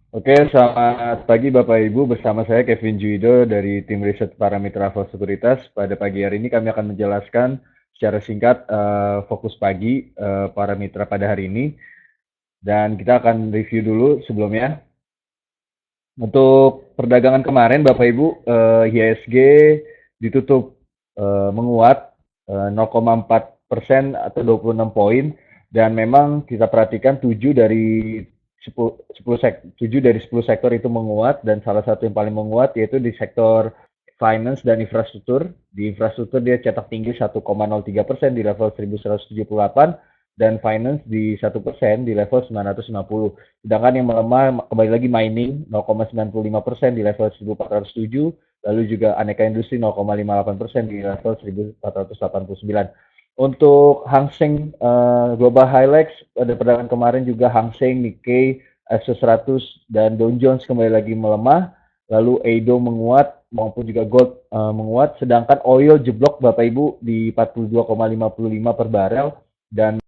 Oke, selamat pagi Bapak Ibu. Bersama saya Kevin Juido dari tim riset Paramitra Travel Sekuritas. Pada pagi hari ini kami akan menjelaskan secara singkat fokus pagi para mitra pada hari ini. Dan kita akan review dulu sebelumnya. Untuk perdagangan kemarin Bapak Ibu, IHSG ditutup menguat 0,4% atau 26 poin, dan memang kita perhatikan 7 dari 10 sektor itu menguat, dan salah satu yang paling menguat yaitu di sektor finance dan infrastruktur. Di infrastruktur dia cetak tinggi 1,03% di level 1178, dan finance di 1% di level 950. Sedangkan yang melemah kembali lagi mining 0,95% di level 1407, lalu juga aneka industri 0,58% di level 1489. Untuk Hang Seng Global Highlights pada perdagangan kemarin juga Hang Seng, Nikkei, S100 dan Dow Jones kembali lagi melemah, lalu Edo menguat maupun juga gold menguat, sedangkan oil jeblok Bapak Ibu di 42,55 per barel dan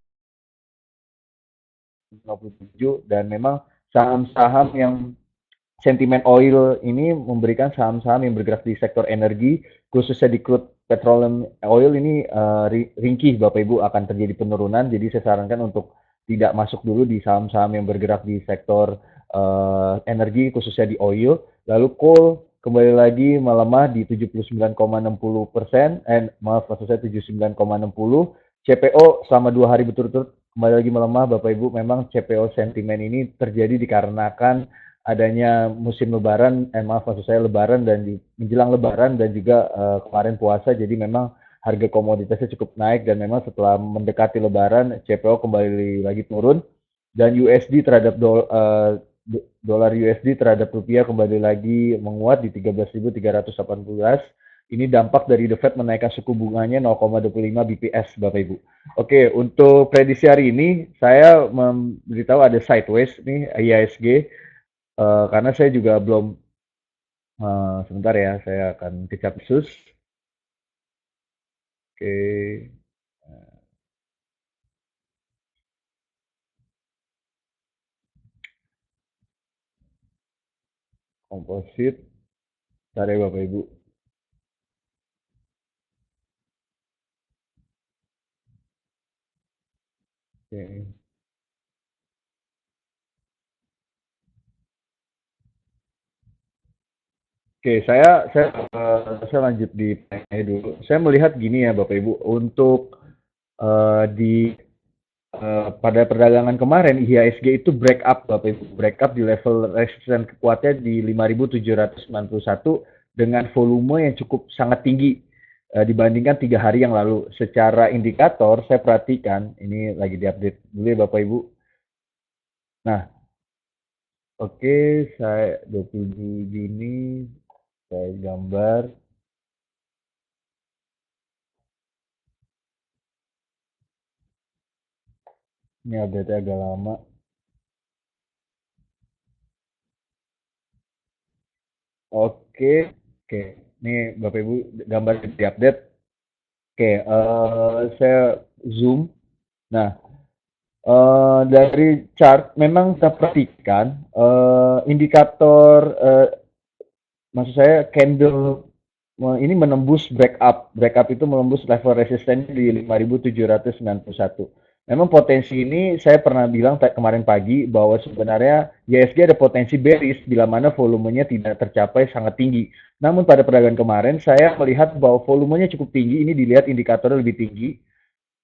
57, dan memang saham-saham yang sentimen oil ini memberikan saham-saham yang bergerak di sektor energi, khususnya di crude petroleum oil ini ringkih Bapak Ibu, akan terjadi penurunan. Jadi saya sarankan untuk tidak masuk dulu di saham-saham yang bergerak di sektor energi, khususnya di oil. Lalu coal kembali lagi melemah di 79,60%, maaf maksud saya 79,60. CPO selama 2 hari berturut-turut kembali lagi melemah Bapak Ibu. Memang CPO sentimen ini terjadi dikarenakan adanya musim lebaran, maaf maksud saya lebaran dan menjelang lebaran dan juga kemarin puasa, jadi memang harga komoditasnya cukup naik, dan memang setelah mendekati lebaran CPO kembali lagi turun, dan USD terhadap dolar USD terhadap rupiah kembali lagi menguat di 13.318. Ini dampak dari The Fed menaikkan suku bunganya 0,25 BPS Bapak Ibu. Oke, untuk prediksi hari ini saya memberitahu ada sideways nih IISG. Karena saya juga belum, sebentar ya, saya akan kecap sus. Oke, komposit, bentar ya Bapak Ibu. Oke, oke, saya lanjut di PNI dulu. Saya melihat gini ya Bapak Ibu, untuk di pada perdagangan kemarin IHSG itu break up Bapak Ibu, break up di level resisten kuatnya di 5.791 dengan volume yang cukup sangat tinggi dibandingkan 3 hari yang lalu. Secara indikator saya perhatikan, ini lagi diupdate dulu ya Bapak Ibu. Nah, oke, saya 27 Juni saya gambar. Ini update agak lama. Oke, oke. Ini Bapak Ibu gambar di update. Oke, saya zoom. Nah, dari chart memang kita perhatikan indikator, maksud saya candle ini menembus break up itu menembus level resisten di 5.791. Memang potensi ini saya pernah bilang kemarin pagi bahwa sebenarnya IHSG ada potensi bearish bila mana volumenya tidak tercapai sangat tinggi. Namun pada perdagangan kemarin saya melihat bahwa volumenya cukup tinggi, ini dilihat indikatornya lebih tinggi,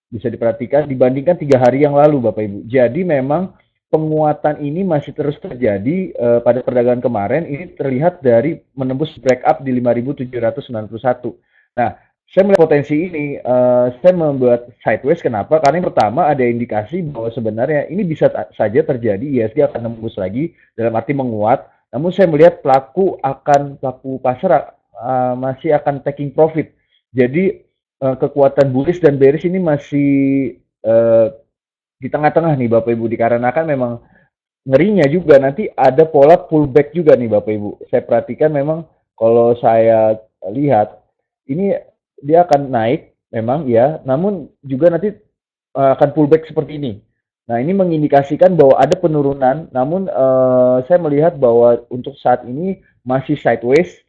bisa diperhatikan dibandingkan 3 hari yang lalu Bapak Ibu. Jadi memang penguatan ini masih terus terjadi pada perdagangan kemarin, ini terlihat dari menembus break up di 5.791. Nah, saya melihat potensi ini, saya membuat sideways. Kenapa? Karena yang pertama ada indikasi bahwa sebenarnya ini bisa saja terjadi ISG akan menembus lagi dalam arti menguat. Namun saya melihat pelaku pasar masih akan taking profit. Jadi kekuatan bullish dan bearish ini masih uh, di tengah-tengah nih Bapak Ibu, dikarenakan memang ngerinya juga nanti ada pola pullback juga nih Bapak Ibu. Saya perhatikan memang kalau saya lihat ini dia akan naik memang ya, namun juga nanti akan pullback seperti ini. Nah, ini mengindikasikan bahwa ada penurunan, namun saya melihat bahwa untuk saat ini masih sideways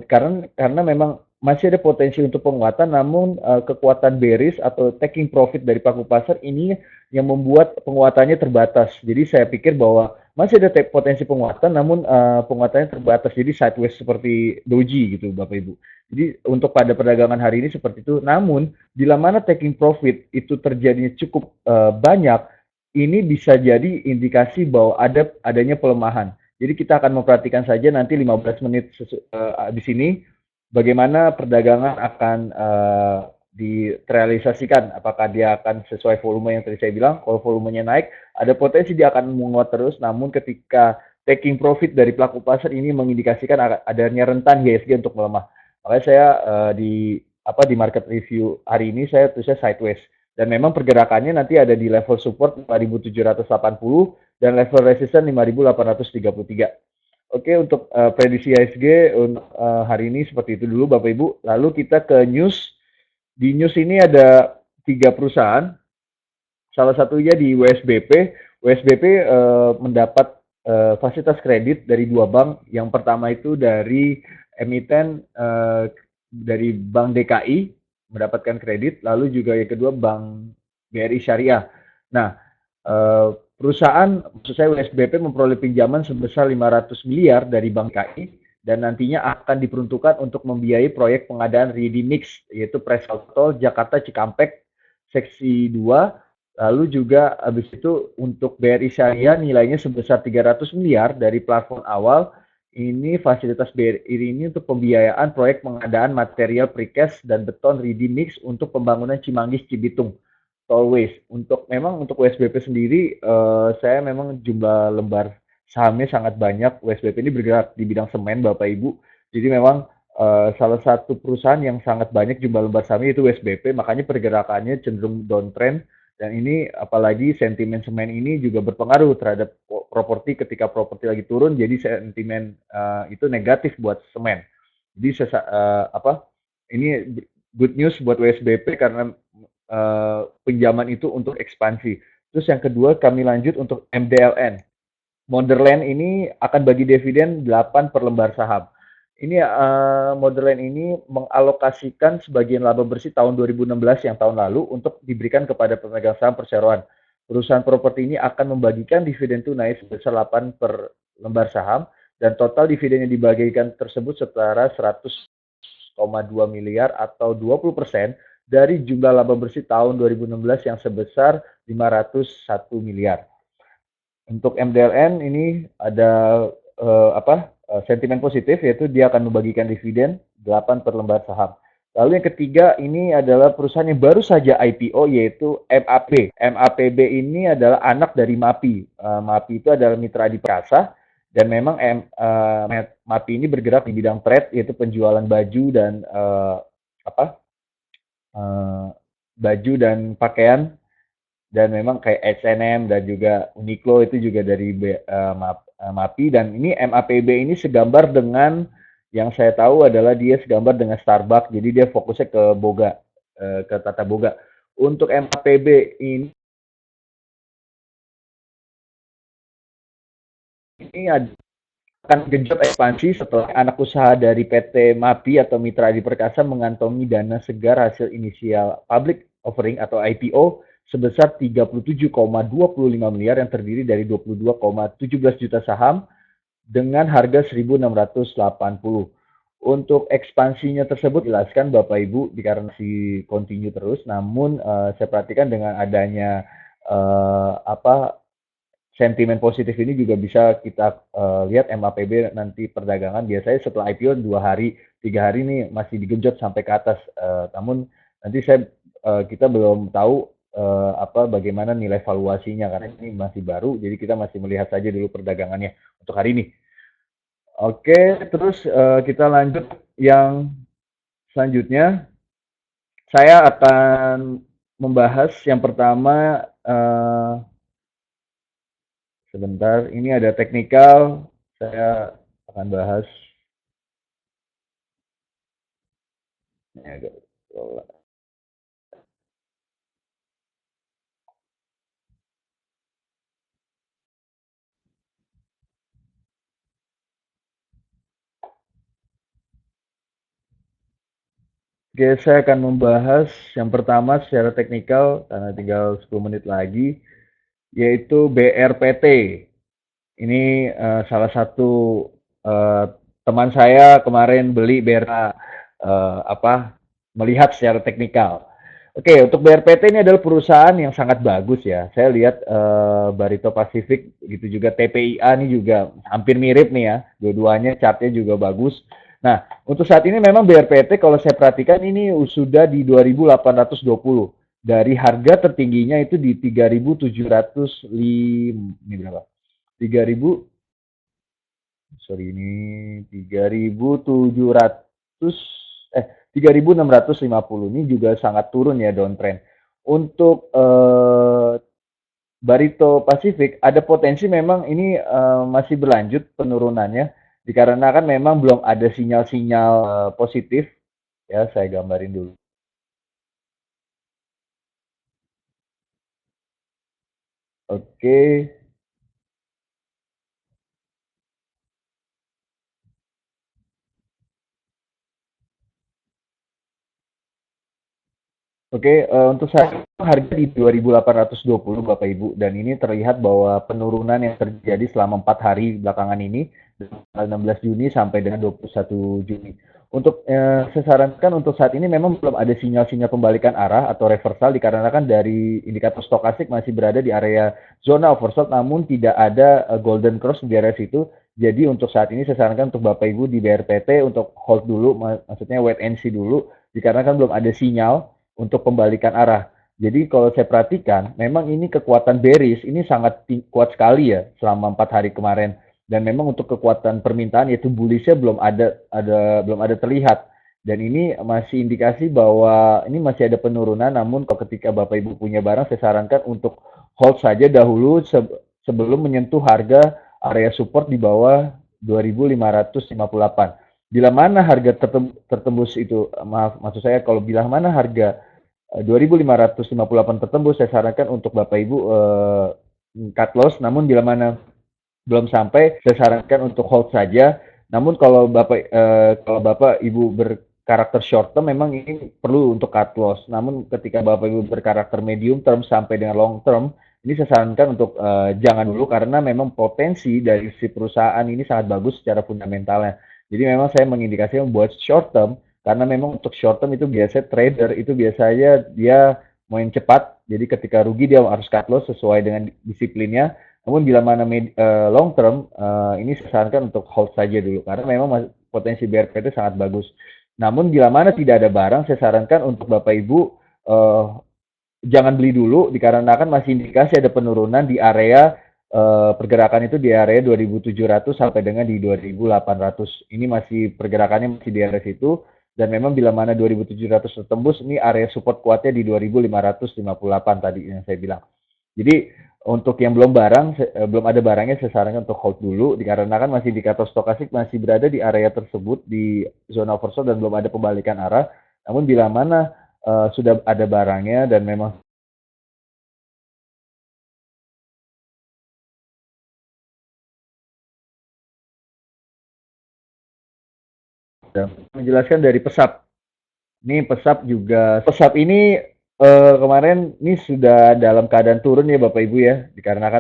karena memang masih ada potensi untuk penguatan, namun kekuatan bearish atau taking profit dari pelaku pasar ini yang membuat penguatannya terbatas. Jadi saya pikir bahwa masih ada potensi penguatan, namun penguatannya terbatas. Jadi sideways seperti doji gitu, Bapak Ibu. Jadi untuk pada perdagangan hari ini seperti itu. Namun bila mana taking profit itu terjadinya cukup banyak, ini bisa jadi indikasi bahwa adanya pelemahan. Jadi kita akan memperhatikan saja nanti 15 menit di sini bagaimana perdagangan akan direalisasikan. Apakah dia akan sesuai volume yang tadi saya bilang? Kalau volumenya naik, ada potensi dia akan menguat terus. Namun ketika taking profit dari pelaku pasar ini mengindikasikan adanya rentan IHSG untuk melemah. Makanya saya di market review hari ini saya tulisnya sideways. Dan memang pergerakannya nanti ada di level support 5.780 dan level resistance 5.833. Oke, untuk prediksi IHSG untuk hari ini seperti itu dulu Bapak Ibu. Lalu kita ke news. Di news ini ada 3 perusahaan. Salah satunya di WSBP. WSBP mendapat fasilitas kredit dari 2 bank. Yang pertama itu dari emiten dari Bank DKI mendapatkan kredit, lalu juga yang kedua Bank BRI Syariah. Nah, perusahaan, maksud saya WSBP memperoleh pinjaman sebesar 500 miliar dari Bank DKI dan nantinya akan diperuntukkan untuk membiayai proyek pengadaan Ready Mix, yaitu Tol Jakarta Cikampek Seksi 2. Lalu juga habis itu untuk BRI Syariah nilainya sebesar 300 miliar dari plafon awal. Ini fasilitas BRI ini untuk pembiayaan proyek pengadaan material precast dan beton ready mix untuk pembangunan Cimanggis Cibitung Tollways. Untuk WSBP sendiri saya memang jumlah lembar sahamnya sangat banyak. WSBP ini bergerak di bidang semen Bapak Ibu. Jadi memang salah satu perusahaan yang sangat banyak jumlah lembar sahamnya itu WSBP, makanya pergerakannya cenderung downtrend dan ini apalagi sentimen semen ini juga berpengaruh terhadap properti ketika properti lagi turun, jadi sentimen itu negatif buat semen. Jadi ini good news buat WSBP karena pinjaman itu untuk ekspansi. Terus yang kedua kami lanjut untuk MDLN. Monderland ini akan bagi dividen 8 per lembar saham. Ini Monderland ini mengalokasikan sebagian laba bersih tahun 2016 yang tahun lalu untuk diberikan kepada pemegang saham perseroan. Perusahaan properti ini akan membagikan dividen tunai sebesar 8 per lembar saham dan total dividen yang dibagikan tersebut setara 100,2 miliar atau 20% dari jumlah laba bersih tahun 2016 yang sebesar 501 miliar. Untuk MDLN ini ada sentimen positif yaitu dia akan membagikan dividen 8 per lembar saham. Lalu yang ketiga ini adalah perusahaan yang baru saja IPO yaitu MAP. MAPB ini adalah anak dari MAPI. MAPI itu adalah mitra Adi Perkasa dan memang MAPI ini bergerak di bidang trade yaitu penjualan baju dan apa uh, baju dan pakaian dan memang kayak H&M dan juga Uniqlo itu juga dari MAPI dan ini MAPB ini segambar dengan yang saya tahu adalah dia segambar dengan Starbucks jadi dia fokusnya ke boga ke tata boga. Untuk MAPB ini akan genjot ekspansi setelah anak usaha dari PT MAPI atau Mitra Adi Perkasa mengantongi dana segar hasil inisial public offering atau IPO sebesar 37,25 miliar yang terdiri dari 22,17 juta saham dengan harga 1.680. Untuk ekspansinya tersebut jelaskan Bapak Ibu karena si continue terus, namun saya perhatikan dengan adanya sentimen positif ini juga bisa kita lihat MAPB nanti perdagangan biasanya setelah IPO 2 hari 3 hari ini masih digenjot sampai ke atas namun nanti kita belum tahu bagaimana nilai valuasinya karena ini masih baru jadi kita masih melihat saja dulu perdagangannya untuk hari ini. Oke, terus kita lanjut yang selanjutnya saya akan membahas yang pertama sebentar, ini ada teknikal, saya akan bahas. Ini agak Oke, saya akan membahas yang pertama secara teknikal karena tinggal 10 menit lagi, yaitu BRPT. Ini salah satu eh, teman saya kemarin beli BRA apa melihat secara teknikal. Oke, untuk BRPT ini adalah perusahaan yang sangat bagus ya. Saya lihat Barito Pacific gitu juga TPIA ini juga hampir mirip nih ya. Dua-duanya chartnya juga bagus. Nah, untuk saat ini memang BRPT kalau saya perhatikan ini sudah di 2.820. Dari harga tertingginya itu di 3.705, ini berapa? 3.000, sorry, ini 3.700, 3.650, ini juga sangat turun ya downtrend. Untuk Barito Pacific ada potensi memang ini masih berlanjut penurunannya dikarenakan memang belum ada sinyal-sinyal positif ya. Saya gambarin dulu. Oke. Oke, untuk saat ini harga di 2.820 Bapak Ibu, dan ini terlihat bahwa penurunan yang terjadi selama 4 hari belakangan ini, tanggal 16 Juni sampai dengan 21 Juni. Untuk saya sarankan untuk saat ini memang belum ada sinyal-sinyal pembalikan arah atau reversal dikarenakan dari indikator stokastik masih berada di area zona oversold, namun tidak ada golden cross di area situ. Jadi untuk saat ini saya sarankan untuk Bapak Ibu di BRPT untuk hold dulu, maksudnya wait and see dulu, dikarenakan belum ada sinyal untuk pembalikan arah. Jadi kalau saya perhatikan, memang ini kekuatan bearish ini sangat kuat sekali ya selama 4 hari kemarin. Dan memang untuk kekuatan permintaan yaitu bullishnya belum ada terlihat. Dan ini masih indikasi bahwa ini masih ada penurunan. Namun kalau ketika Bapak Ibu punya barang, saya sarankan untuk hold saja dahulu sebelum menyentuh harga area support di bawah 2.558. Bila mana harga tertembus itu, maaf, maksud saya kalau bila mana harga 2.558 tertembus, saya sarankan untuk Bapak Ibu cut loss. Namun bila mana belum sampai, saya sarankan untuk hold saja. Namun kalau Bapak Ibu berkarakter short term, memang ini perlu untuk cut loss. Namun ketika Bapak Ibu berkarakter medium term sampai dengan long term, ini saya sarankan untuk jangan dulu karena memang potensi dari si perusahaan ini sangat bagus secara fundamentalnya. Jadi memang saya mengindikasikan buat short term karena memang untuk short term itu biasanya trader itu biasanya dia main cepat. Jadi ketika rugi dia harus cut loss sesuai dengan disiplinnya. Namun bila mana long term, ini saya sarankan untuk hold saja dulu karena memang potensi BRPT sangat bagus. Namun bila mana tidak ada barang, saya sarankan untuk Bapak Ibu jangan beli dulu dikarenakan masih indikasi ada penurunan di area pergerakan itu di area 2.700 sampai dengan di 2.800. Ini masih pergerakannya masih di area situ dan memang bila mana 2.700 tertembus ini area support kuatnya di 2.558 tadi yang saya bilang. Jadi untuk yang belum ada barangnya saya sarankan untuk hold dulu dikarenakan masih indikator stokastik masih berada di area tersebut di zona oversold dan belum ada pembalikan arah. Namun bila mana sudah ada barangnya dan memang menjelaskan dari pesat. Ini pesat ini kemarin ini sudah dalam keadaan turun ya Bapak Ibu ya, dikarenakan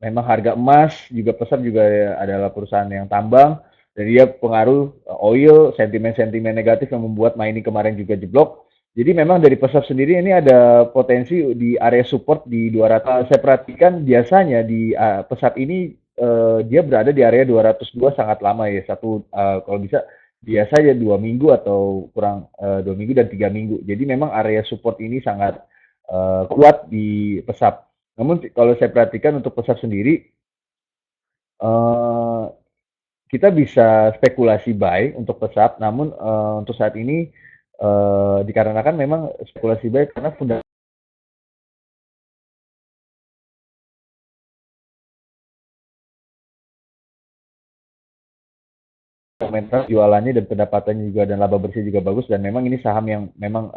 memang harga emas juga pesat juga ya, adalah perusahaan yang tambang dan dia pengaruh oil, sentimen-sentimen negatif yang membuat mining kemarin juga jeblok. Jadi memang dari pesat sendiri ini ada potensi di area support di 200. Saya perhatikan biasanya di pesat ini dia berada di area 202 sangat lama ya, kalau bisa biasanya 2 minggu atau kurang 2 minggu dan 3 minggu. Jadi memang area support ini sangat kuat di pesat. Namun kalau saya perhatikan untuk pesat sendiri, uh, kita bisa spekulasi buy untuk pesat. Namun untuk saat ini dikarenakan memang spekulasi buy karena fundamental jualannya dan pendapatannya juga dan laba bersih juga bagus dan memang ini saham yang memang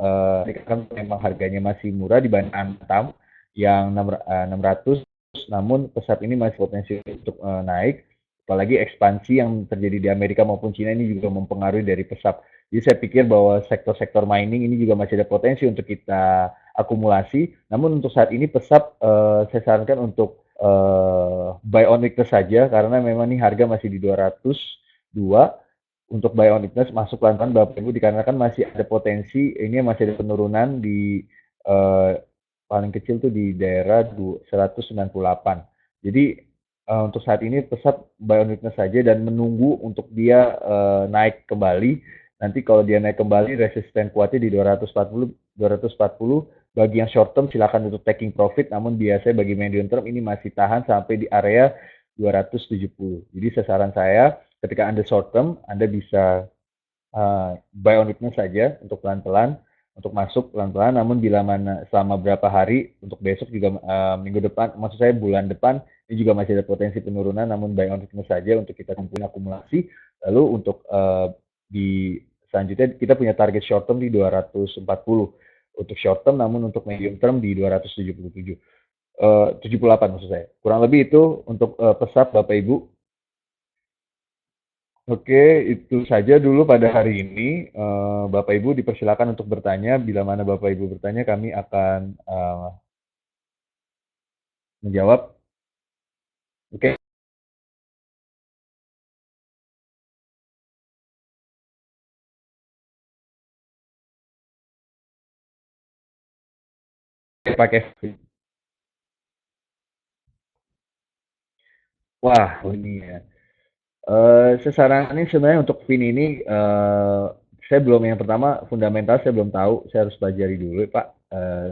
kan memang harganya masih murah dibanding Antam yang 600, namun pesat ini masih potensi untuk naik. apalagi ekspansi yang terjadi di Amerika maupun Cina ini juga mempengaruhi dari pesat. Jadi saya pikir bahwa sektor-sektor mining ini juga masih ada potensi untuk kita akumulasi. Namun untuk saat ini pesat saya sarankan untuk buy on weakness saja karena memang ini harga masih di 202 untuk buy on weakness masuk pelan-pelan Bapak Ibu dikarenakan masih ada potensi ini masih ada penurunan di eh, paling kecil tuh di daerah 198. Jadi untuk saat ini pesat buy on weakness saja dan menunggu untuk dia naik kembali. Nanti kalau dia naik kembali resisten kuatnya di 240 240 bagi yang short term silakan untuk taking profit namun biasanya bagi medium term ini masih tahan sampai di area 270. Jadi saran saya ketika Anda short term Anda bisa buy on weakness saja untuk pelan-pelan untuk masuk pelan-pelan namun bila mana selama berapa hari untuk besok juga minggu depan maksud saya bulan depan ini juga masih ada potensi penurunan namun buy on weakness saja untuk kita kumpulin akumulasi lalu untuk di selanjutnya kita punya target short term di 240 untuk short term namun untuk medium term di 277 78 maksud saya kurang lebih itu untuk pesat Bapak Ibu. Oke, itu saja dulu pada hari ini. Bapak Ibu dipersilakan untuk bertanya. Bila mana Bapak Ibu bertanya, kami akan menjawab. Oke, Pak Kevin. Wah, ini ya. Saya saranin sebenarnya untuk Vin ini, saya belum yang pertama fundamental saya belum tahu, saya harus pelajari dulu Pak.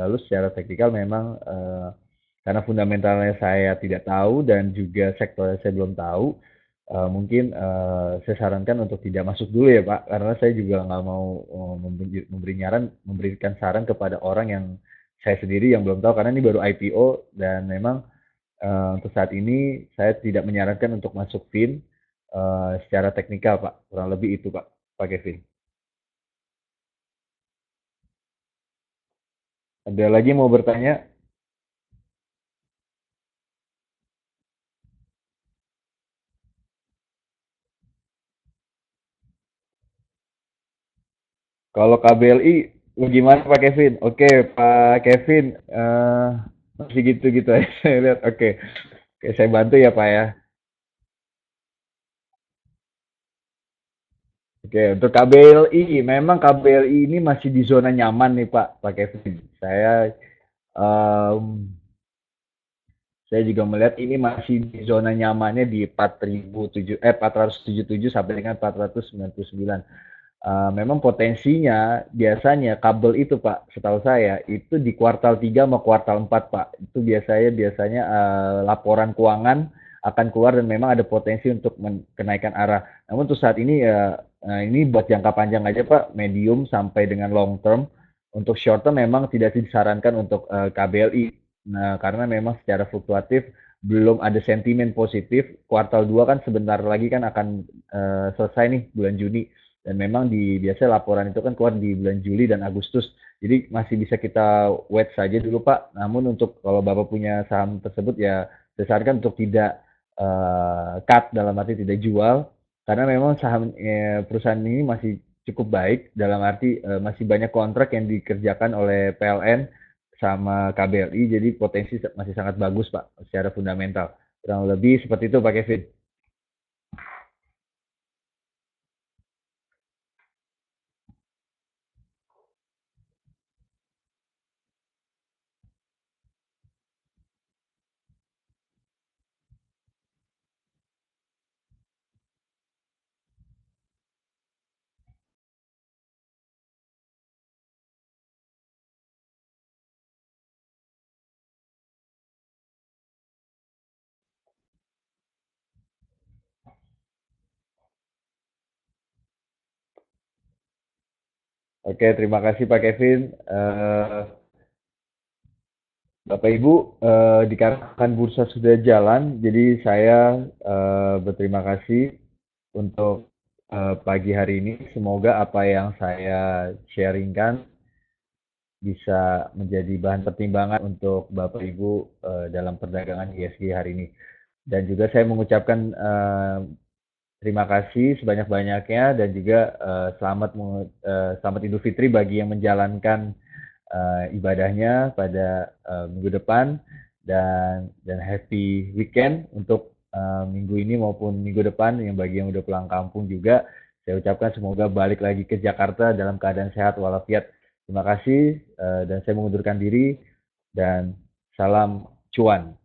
Lalu secara teknikal memang karena fundamentalnya saya tidak tahu dan juga sektornya saya belum tahu, mungkin saya sarankan untuk tidak masuk dulu ya Pak, karena saya juga nggak mau memberikan saran kepada orang yang saya sendiri yang belum tahu karena ini baru IPO dan memang untuk saat ini saya tidak menyarankan untuk masuk fin secara teknikal, Pak. Kurang lebih itu, Pak, Pak Kevin. Ada lagi mau bertanya? Kalau KBLI bagaimana Pak Kevin? Oke, Pak Kevin masih gitu-gitu aja saya lihat. Oke. Oke, saya bantu ya, Pak ya. Oke, untuk KBLI, memang KBLI ini masih di zona nyaman nih, Pak Kevin. Em, Saya juga melihat ini masih di zona nyamannya di 477 sampai dengan 499. Memang potensinya biasanya kabel itu Pak, setahu saya itu di kuartal 3 sama kuartal 4 Pak. Itu biasanya laporan keuangan akan keluar dan memang ada potensi untuk kenaikan arah. Namun untuk saat ini ya ini buat jangka panjang aja Pak, medium sampai dengan long term. Untuk short term memang tidak disarankan untuk KBLI. Nah, karena memang secara fluktuatif belum ada sentimen positif. Kuartal 2 kan sebentar lagi kan akan selesai nih bulan Juni dan memang biasanya laporan itu kan keluar di bulan Juli dan Agustus. Jadi masih bisa kita wait saja dulu Pak. Namun untuk kalau Bapak punya saham tersebut ya saya sarankan untuk tidak cut dalam arti tidak jual karena memang saham perusahaan ini masih cukup baik dalam arti masih banyak kontrak yang dikerjakan oleh PLN sama KBLI jadi potensi masih sangat bagus Pak secara fundamental. Kurang lebih seperti itu Pak Kevin. Oke, terima kasih Pak Kevin. Bapak Ibu, dikarenakan bursa sudah jalan, jadi saya berterima kasih untuk pagi hari ini. Semoga apa yang saya sharingkan bisa menjadi bahan pertimbangan untuk Bapak Ibu dalam perdagangan ISG hari ini. Dan juga saya mengucapkan terima kasih sebanyak-banyaknya dan juga selamat Idul Fitri bagi yang menjalankan ibadahnya pada minggu depan dan happy weekend untuk minggu ini maupun minggu depan yang bagi yang udah pulang kampung juga saya ucapkan semoga balik lagi ke Jakarta dalam keadaan sehat walafiat. Terima kasih dan saya mengundurkan diri dan salam cuan.